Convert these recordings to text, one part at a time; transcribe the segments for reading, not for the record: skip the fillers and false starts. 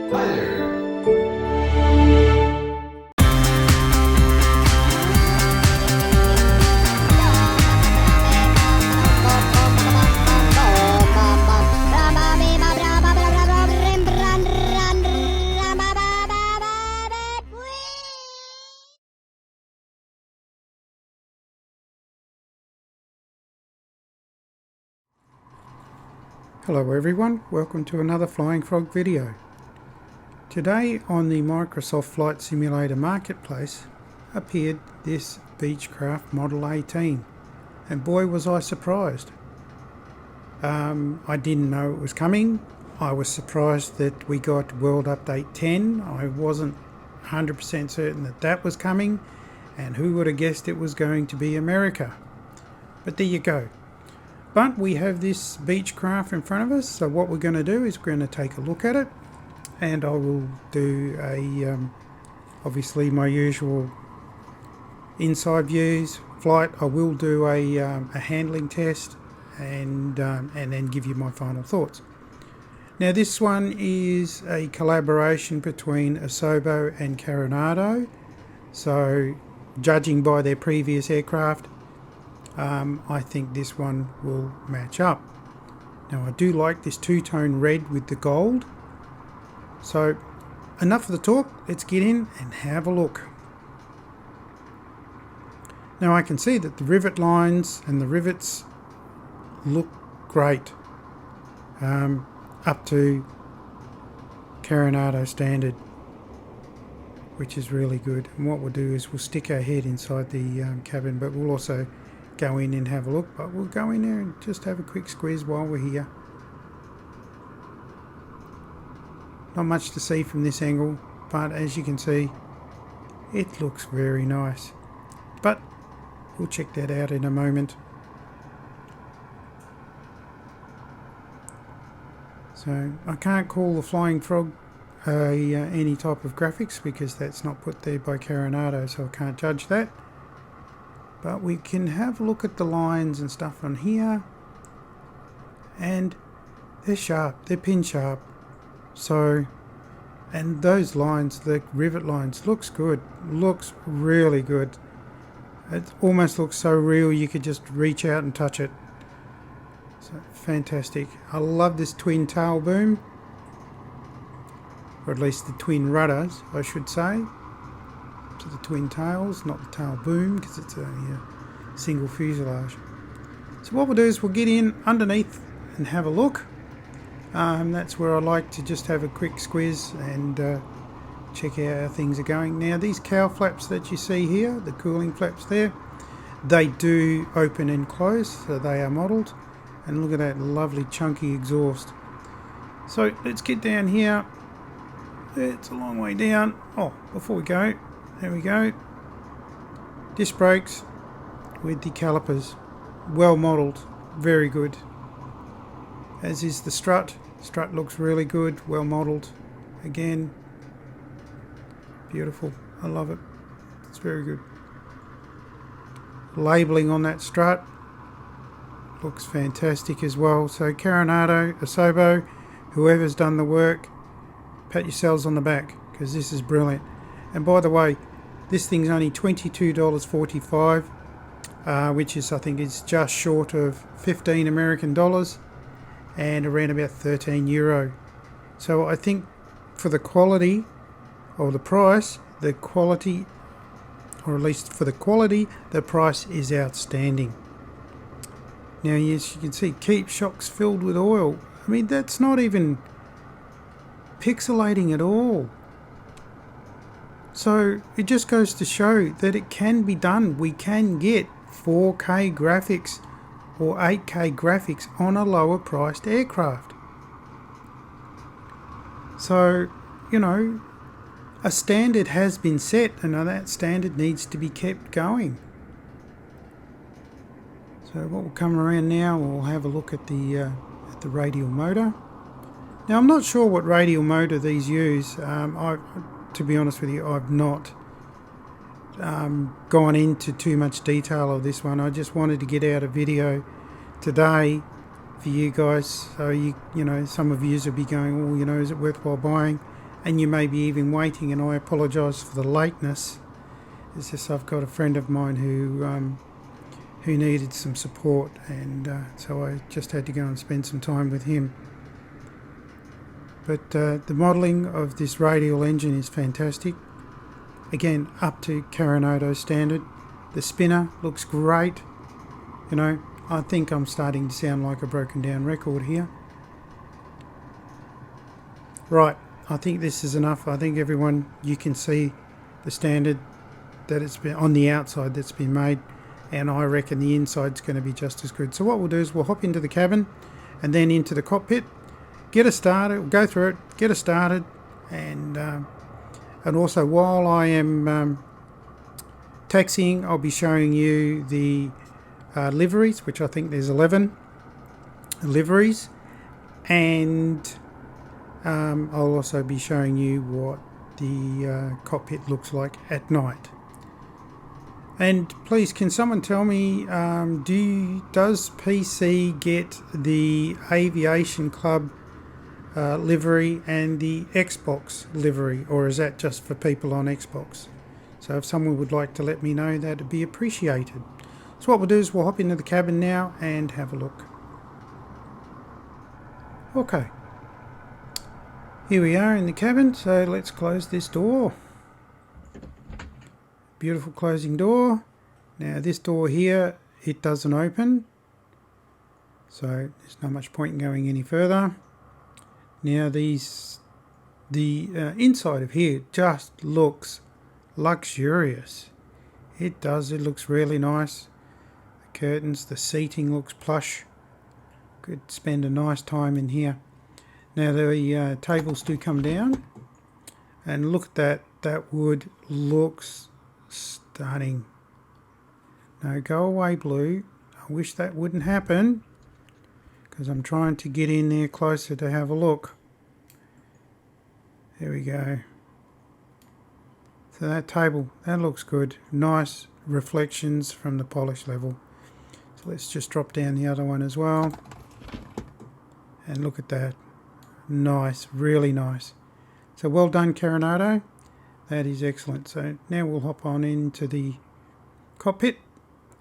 Hi there. Hello everyone, welcome to another Flying Frog video. Today on the Microsoft Flight Simulator Marketplace appeared this Beechcraft Model 18, and boy was I surprised. I didn't know it was coming. I was surprised that we got World Update 10. I wasn't 100% certain that that was coming, and who would have guessed it was going to be America. But there you go. But we have this Beechcraft in front of us, so what we're going to do is we're going to take a look at it, and I will do a obviously my usual inside views, flight. I will do a handling test, and then give you my final thoughts. Now this one is a collaboration between Asobo and Carenado, so judging by their previous aircraft, I think this one will match up. Now I do like this two-tone red with the gold. So enough of the talk, let's get in and have a look. Now I can see that the rivet lines and the rivets look great, up to Carenado standard, which is really good. And what we'll do is we'll stick our head inside the cabin, but we'll also go in and have a look. But we'll go in there and just have a quick squeeze while we're here. Not much to see from this angle, but as you can see, it looks very nice. But we'll check that out in a moment. So I can't call the Flying Frog any type of graphics because that's not put there by Carenado, so I can't judge that. But we can have a look at the lines and stuff on here, and they're sharp, they're pin sharp. So, and those lines, the rivet lines, looks good, looks really good. It almost looks so real you could just reach out and touch it. So fantastic. I love this twin tail boom, or at least the twin rudders I should say. To the twin tails, not the tail boom, because it's a single fuselage. So what we'll do is we'll get in underneath and have a look. That's where I like to just have a quick squiz and check out how things are going. Now these cowl flaps that you see here, the cooling flaps there, they do open and close, so they are modelled. And look at that lovely chunky exhaust. So let's get down here. It's a long way down. Oh, before we go, there we go. Disc brakes with the calipers. Well modelled. Very good. As is the strut. Strut looks really good. Well modelled. Again. Beautiful. I love it. It's very good. Labelling on that strut looks fantastic as well. So Carenado, Asobo, whoever's done the work, pat yourselves on the back, because this is brilliant. And by the way, this thing's only $22.45, which is, I think, is just short of 15 American dollars and around about 13 euro. So I think for the quality, or the price, the quality, or at least for the quality, the price is outstanding. Now, as you can see, keep shocks filled with oil. I mean, that's not even pixelating at all. So it just goes to show that it can be done. We can get 4K graphics or 8K graphics on a lower priced aircraft. So, you know, a standard has been set, and that standard needs to be kept going. So what will come around now, we'll have a look at the radial motor. Now I'm not sure what radial motor these use. To be honest with you, I've not gone into too much detail of this one. I just wanted to get out a video today for you guys, so you know, some of you will be going, oh, you know, is it worthwhile buying? and you may be even waiting, and I apologise for the lateness. It's just I've got a friend of mine who needed some support, and so I just had to go and spend some time with him. But the modelling of this radial engine is fantastic. Again, up to Carenado standard. The spinner looks great. You know, I think I'm starting to sound like a broken down record here. Right, I think this is enough. I think everyone, you can see the standard that it's been on the outside that's been made, and I reckon the inside's going to be just as good. So what we'll do is we'll hop into the cabin and then into the cockpit, get us started, we'll go through it, get us started, and also while I am taxiing, I'll be showing you the liveries, which I think there's 11 liveries, and I'll also be showing you what the cockpit looks like at night. And please, can someone tell me, does PC get the Aviation Club livery and the Xbox livery, or is that just for people on Xbox? So if someone would like to let me know, that'd be appreciated. So what we'll do is we'll hop into the cabin now and have a look. Okay, here we are in the cabin, so let's close this door. Beautiful closing door. Now this door here, it doesn't open, so there's not much point in going any further. Now the inside of here just looks luxurious. It does, it looks really nice. The curtains, the seating looks plush. Could spend a nice time in here. Now the tables do come down, and look at that, that wood looks stunning. Now go away, blue. I wish that wouldn't happen, because I'm trying to get in there closer to have a look. There we go. So that table, that looks good. Nice reflections from the polish level. So let's just drop down the other one as well. And look at that. Nice, really nice. So well done, Carenado. That is excellent. So now we'll hop on into the cockpit,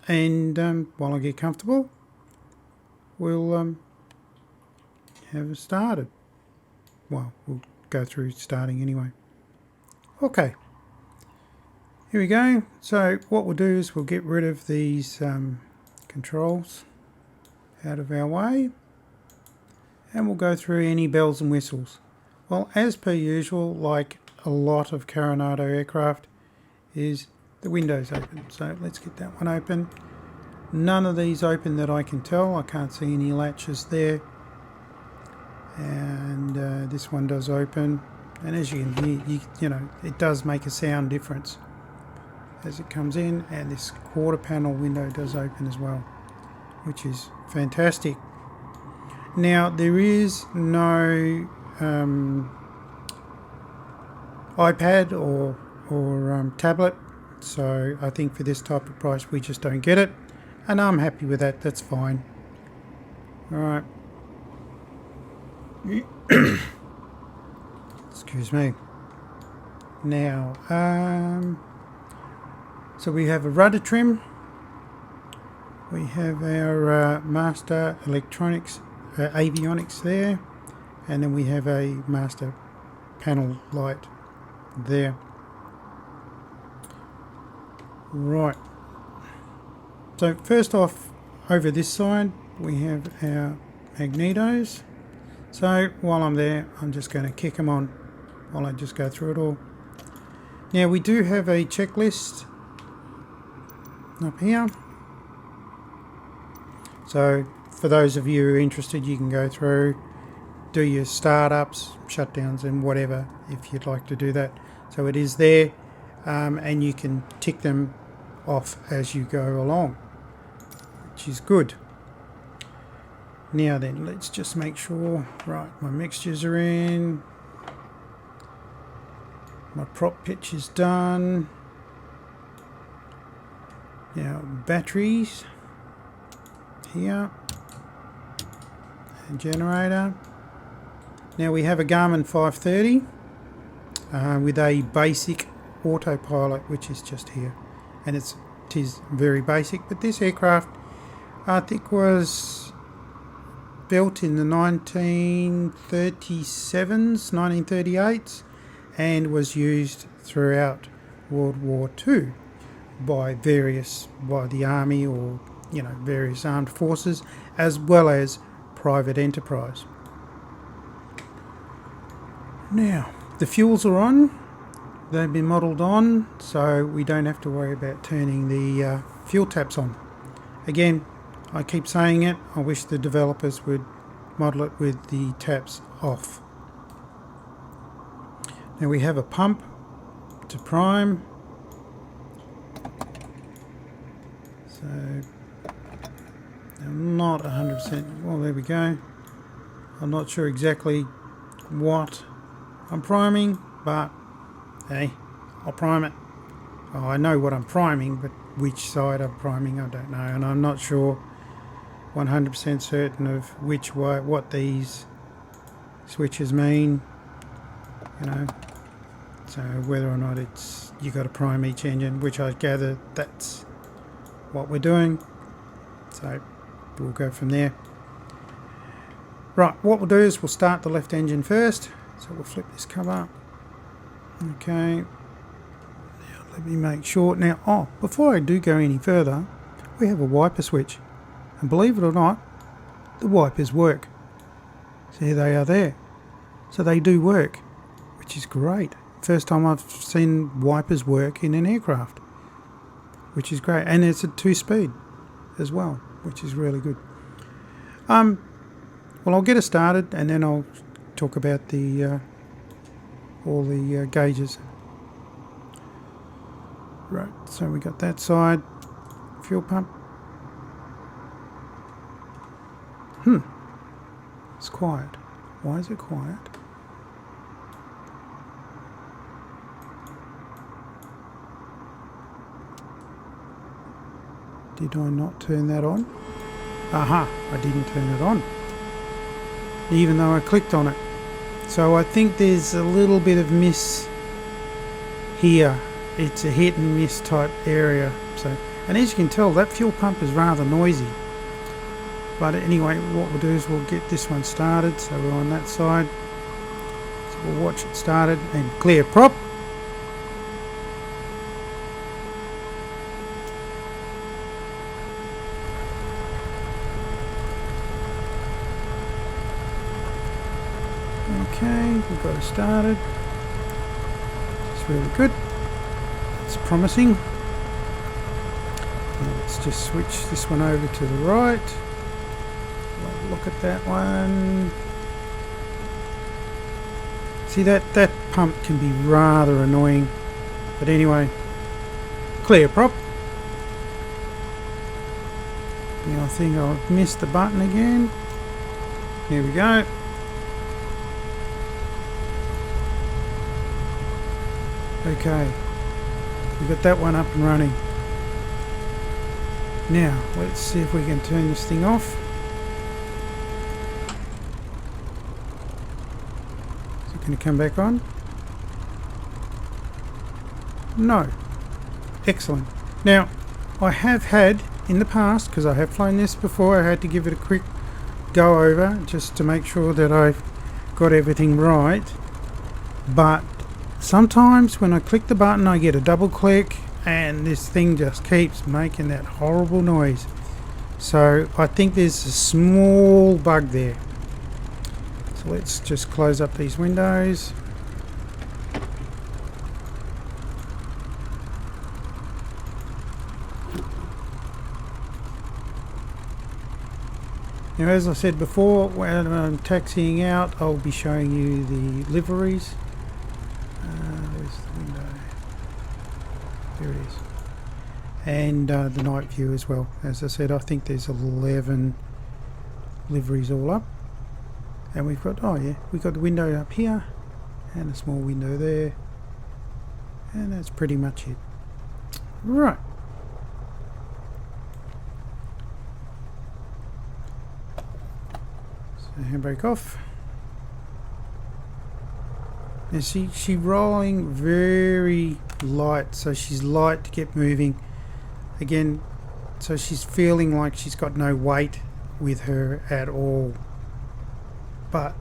and while I get comfortable, we'll have it started. Well, we'll go through starting anyway. Okay, here we go. So what we'll do is we'll get rid of these controls out of our way, and we'll go through any bells and whistles. Well, as per usual, like a lot of Carenado aircraft, is the windows open. So let's get that one open. None of these open that I can tell. I can't see any latches there. And this one does open. And as you can hear, you know, it does make a sound difference as it comes in. And this quarter panel window does open as well, which is fantastic. Now there is no iPad or tablet, so I think for this type of price we just don't get it, and I'm happy with that. That's fine. Alright. Excuse me. Now so we have a rudder trim, we have our master electronics avionics there, and then we have a master panel light there. Right, so first off, over this side we have our magnetos. So while I'm there, I'm just going to kick them on while I just go through it all. Now we do have a checklist up here, so for those of you who are interested, you can go through, do your startups, shutdowns and whatever if you'd like to do that. So it is there, and you can tick them off as you go along, which is good. Now then, let's just make sure, right, my mixtures are in, my prop pitch is done. Now batteries here, and generator. Now we have a Garmin 530, with a basic autopilot, which is just here, and it is very basic. But this aircraft, I think, was built in the 1937s, 1938s, and was used throughout World War II by the army, or various armed forces, as well as private enterprise. Now the fuels are on, they've been modelled on, so we don't have to worry about turning the fuel taps on. Again, I keep saying it, I wish the developers would model it with the taps off. Now we have a pump to prime, so I'm not 100%, well, there we go. I'm not sure exactly what I'm priming, but hey, I'll prime it. Oh, I know what I'm priming, but which side I'm priming I don't know, and I'm not sure 100% certain of which way, what these switches mean, so whether or not it's you got to prime each engine, which I gather that's what we're doing, so we'll go from there. Right, what we'll do is we'll start the left engine first, so we'll flip this cover. Okay, now let me make sure. Now, before I do go any further, we have a wiper switch, and believe it or not, the wipers work. See, they are there, so they do work, which is great. First time I've seen wipers work in an aircraft, which is great, and it's a 2-speed as well, which is really good. Well, I'll get it started, and then I'll talk about the all the gauges. Right, so we got that side, fuel pump. It's quiet. Why is it quiet? Did I not turn that on? Aha, I didn't turn it on, even though I clicked on it. So I think there's a little bit of miss here. It's a hit and miss type area. So, and as you can tell, that fuel pump is rather noisy. But anyway, what we'll do is we'll get this one started. So we're on that side. So we'll watch it started and clear prop. Okay, we've got it started. It's really good. It's promising. Now let's just switch this one over to the right. Look at that one. See, that pump can be rather annoying. But anyway, clear prop. Now I think I've missed the button again. Here we go. Okay, we got that one up and running. Now, let's see if we can turn this thing off. Is it going to come back on? No. Excellent. Now, I have had in the past, because I have flown this before, I had to give it a quick go over just to make sure that I've got everything right. But sometimes when I click the button I get a double click and this thing just keeps making that horrible noise. So I think there's a small bug there. So let's just close up these windows. Now, as I said before, when I'm taxiing out I'll be showing you the liveries. Where's the window? There it is. And the night view as well. As I said, I think there's 11 liveries all up. And we've got, we've got the window up here and a small window there. And that's pretty much it. Right. So handbrake off. Now she's rolling very light, so she's light to get moving. Again, so she's feeling like she's got no weight with her at all. But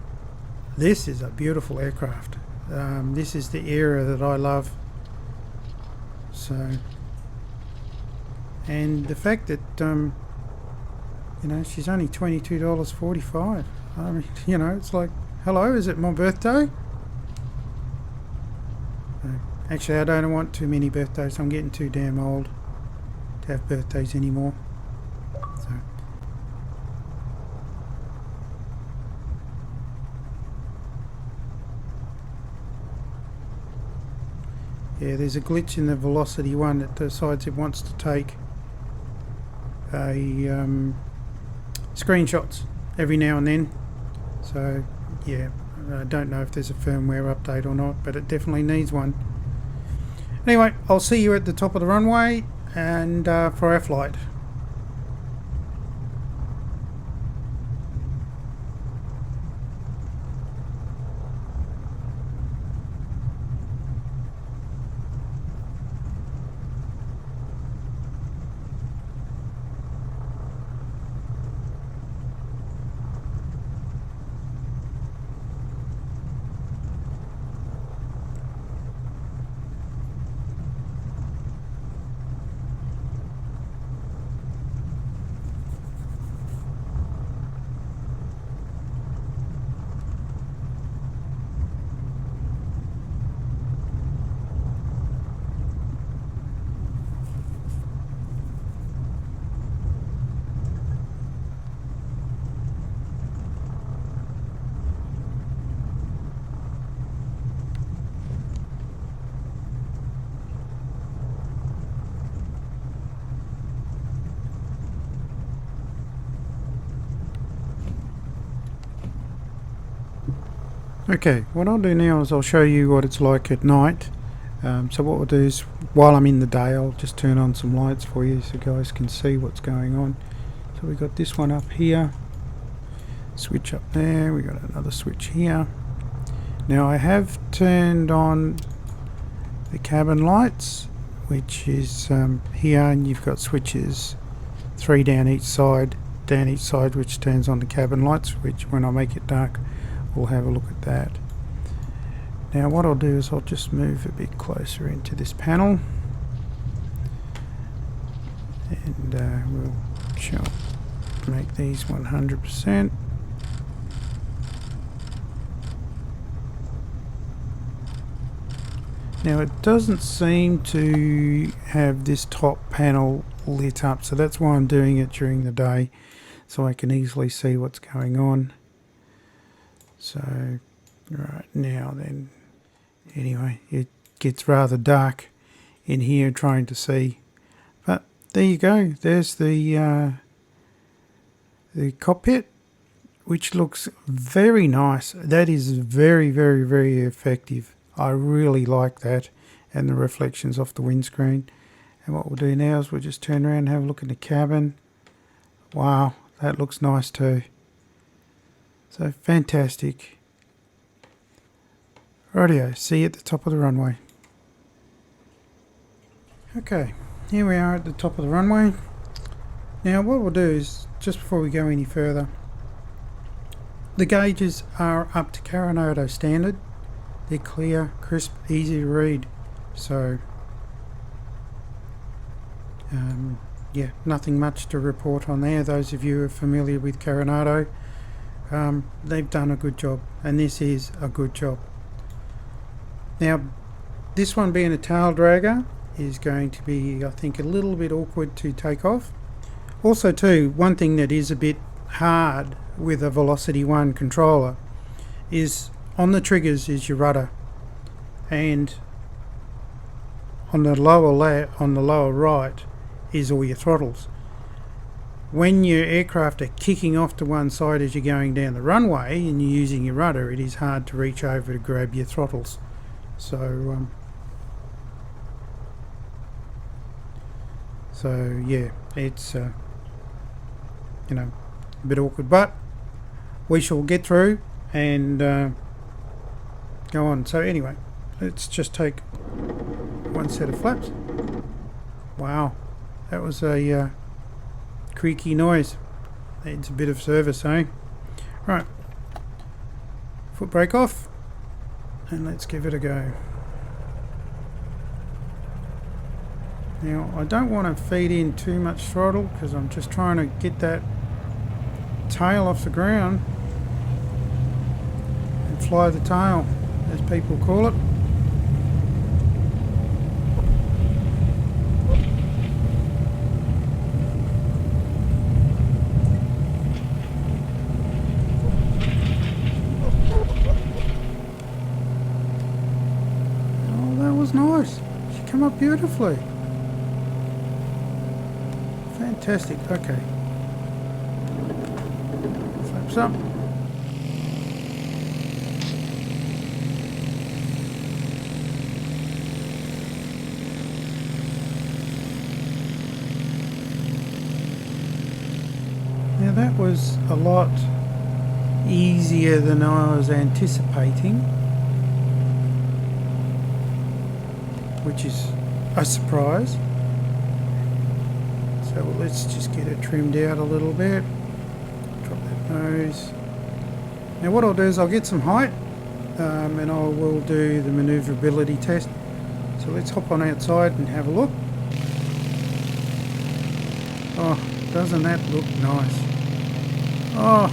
this is a beautiful aircraft. This is the era that I love. So, and the fact that you know, she's only $22.45. I mean, you know, it's like, hello, is it my birthday? Actually, I don't want too many birthdays. I'm getting too damn old to have birthdays anymore. So. Yeah, there's a glitch in the Velocity one that decides it wants to take a screenshots every now and then. So yeah, I don't know if there's a firmware update or not, but it definitely needs one. Anyway, I'll see you at the top of the runway and for our flight. Okay, what I'll do now is I'll show you what it's like at night. So what we'll do is, while I'm in the day, I'll just turn on some lights for you so you guys can see what's going on. So we've got this one up here, switch up there, we got another switch here. Now I have turned on the cabin lights, which is here, and you've got switches 3 down each side, which turns on the cabin lights, which when I make it dark we'll have a look at that. Now what I'll do is I'll just move a bit closer into this panel, and we'll make these 100%. Now it doesn't seem to have this top panel lit up, so that's why I'm doing it during the day, so I can easily see what's going on. So right now then, anyway, it gets rather dark in here trying to see, but there you go, there's the cockpit, which looks very nice. That is very, very, very effective. I really like that, and the reflections off the windscreen. And what we'll do now is we'll just turn around and have a look in the cabin. Wow, that looks nice too. So fantastic. Rightio, see you at the top of the runway. Okay, here we are at the top of the runway. Now what we'll do is, just before we go any further, the gauges are up to Carenado standard. They're clear, crisp, easy to read. So yeah, nothing much to report on there. Those of you who are familiar with Carenado, they've done a good job, and this is a good job. Now this one being a tail dragger is going to be, I think, a little bit awkward to take off. Also too, one thing that is a bit hard with a Velocity 1 controller is on the triggers is your rudder, and on the lower right is all your throttles. When your aircraft are kicking off to one side as you're going down the runway and you're using your rudder, it is hard to reach over to grab your throttles. So yeah, it's you know, a bit awkward, but we shall get through and go go on. So anyway, let's just take one set of flaps. Wow, that was a creaky noise. Needs a bit of service, eh? Right, foot brake off, and let's give it a go. Now I don't want to feed in too much throttle because I'm just trying to get that tail off the ground and fly the tail, as people call it. Oh, that was nice. She came up beautifully. Fantastic. Okay. Flaps up. Now that was a lot easier than I was anticipating, which is a surprise. So let's just get it trimmed out a little bit. Drop that nose. Now what I'll do is I'll get some height and I will do the manoeuvrability test. So let's hop on outside and have a look. Oh, doesn't that look nice? Oh,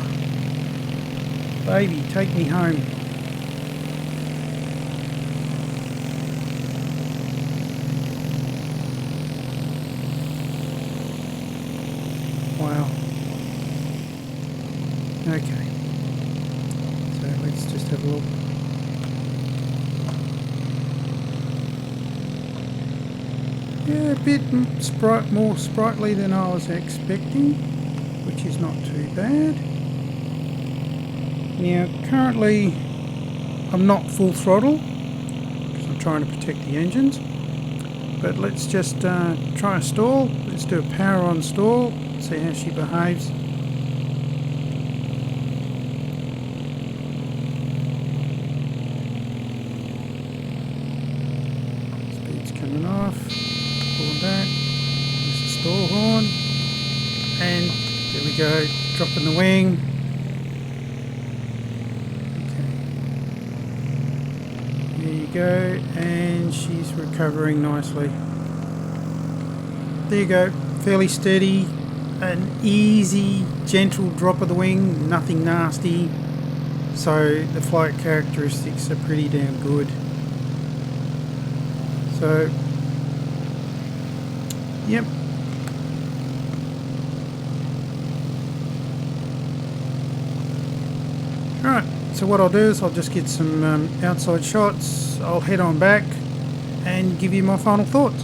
baby, take me home. Wow. Okay. So let's just have a look. Yeah, a bit more sprightly than I was expecting, which is not too bad. Now, currently, I'm not full throttle because I'm trying to protect the engines. But let's just try a stall. Let's do a power on stall. See how she behaves. Speed's coming off. Pull back. There's the stall horn. And there we go. Dropping the wing. Okay. There you go. And she's recovering nicely. There you go. Fairly steady. An easy, gentle drop of the wing, nothing nasty, so the flight characteristics are pretty damn good. So, yep. Alright, so what I'll do is I'll just get some outside shots, I'll head on back and give you my final thoughts.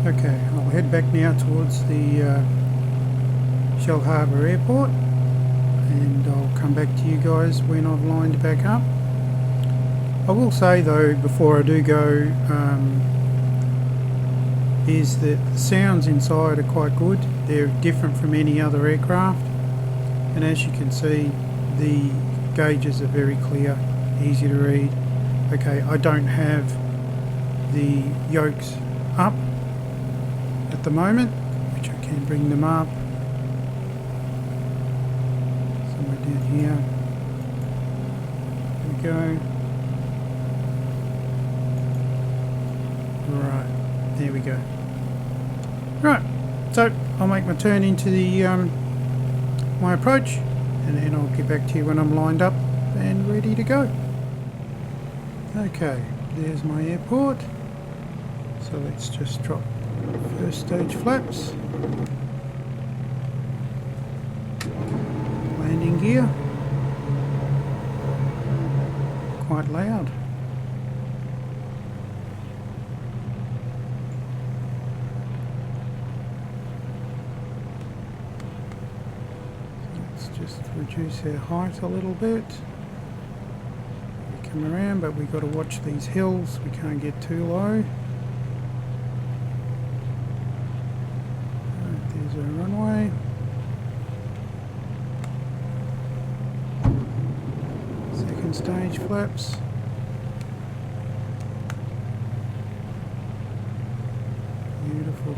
Okay, I'll head back now towards the Shell Harbour Airport and I'll come back to you guys when I've lined back up. I will say though, before I do go, is that the sounds inside are quite good. They're different from any other aircraft, and as you can see the gauges are very clear, easy to read. Okay, I don't have the yokes up at the moment, which I can bring them up somewhere down here. There we go. Right, there we go. Right, so I'll make my turn into the my approach, and then I'll get back to you when I'm lined up and ready to go. Okay, there's my airport. So let's just drop first stage flaps. Landing gear. Quite loud. Just reduce our height a little bit. We come around, but we've got to watch these hills. We can't get too low. Right, there's our runway. Second stage flaps. Beautiful.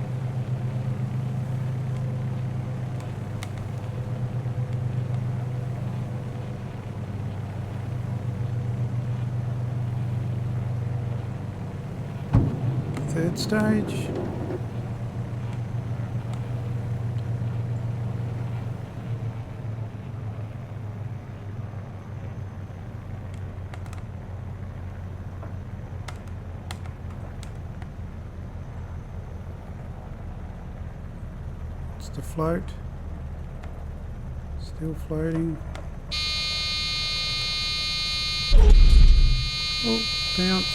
Third stage. It's the float. Still floating. Oh, bounce.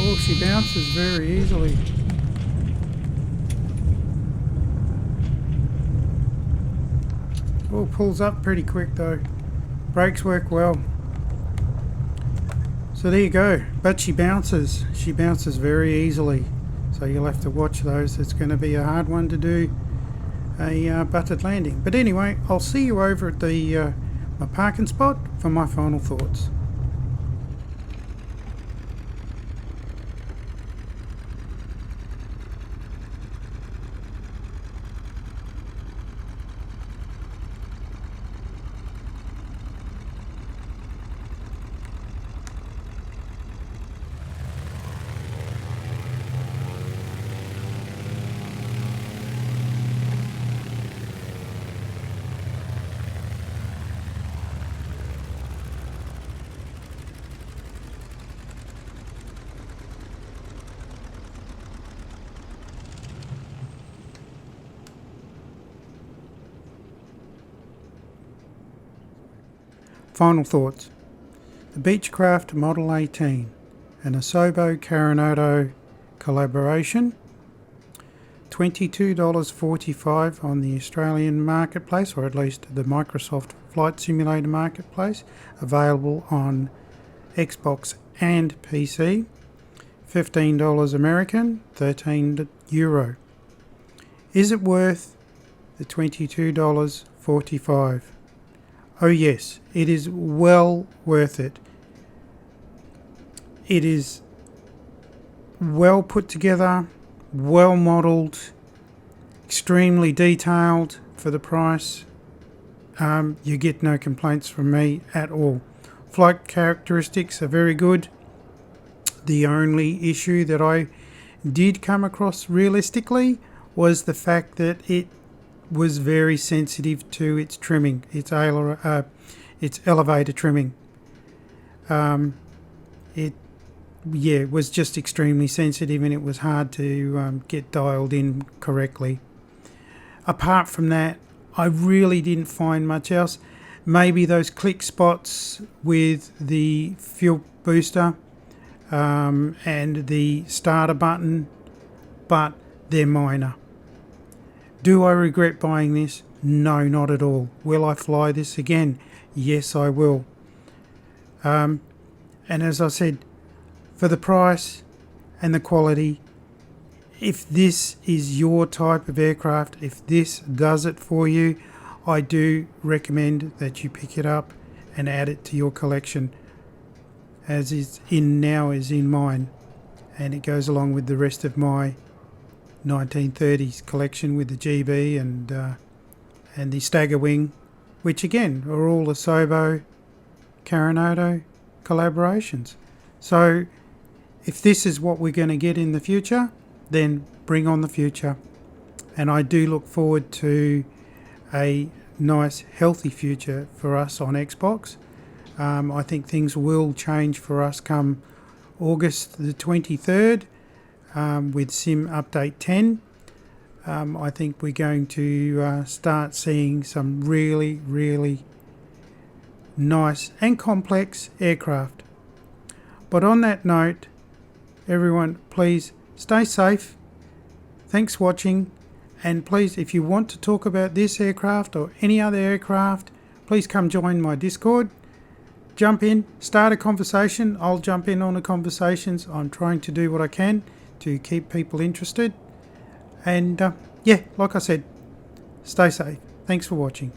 Oh, she bounces very easily. Oh, pulls up pretty quick though. Brakes work well. So there you go. But she bounces. She bounces very easily. So you'll have to watch those. It's going to be a hard one to do a butted landing. But anyway, I'll see you over at the my parking spot for my final thoughts. Final thoughts. The Beechcraft Model 18, an Asobo Carenado collaboration, $22.45 on the Australian marketplace, or at least the Microsoft Flight Simulator marketplace, available on Xbox and PC, $15 American, €13. Is it worth the $22.45? Oh yes, it is well worth it. It is well put together, well modelled, extremely detailed for the price. You get no complaints from me at all. Flight characteristics are very good. The only issue that I did come across realistically was the fact that it was very sensitive to its trimming, its elevator trimming. It was just extremely sensitive, and it was hard to get dialed in correctly. Apart from that, I really didn't find much else. Maybe those click spots with the fuel booster and the starter button, but they're minor. Do I regret buying this? No, not at all. Will I fly this again? Yes, I will. And as I said, for the price and the quality, if this is your type of aircraft, if this does it for you, I do recommend that you pick it up and add it to your collection. as is in now is in mine, and it goes along with the rest of my 1930s collection with the GB and the Stagger Wing, which again are all Asobo Carenado collaborations. So if this is what we're going to get in the future, then bring on the future. And I do look forward to a nice healthy future for us on Xbox. I think things will change for us come August the 23rd with Sim Update 10. I think we're going to start seeing some really, really nice and complex aircraft. But on that note, everyone, please stay safe. Thanks for watching. And please, if you want to talk about this aircraft or any other aircraft, please come join my Discord. Jump in, start a conversation. I'll jump in on the conversations. I'm trying to do what I can to keep people interested. And yeah, like I said, stay safe. Thanks for watching.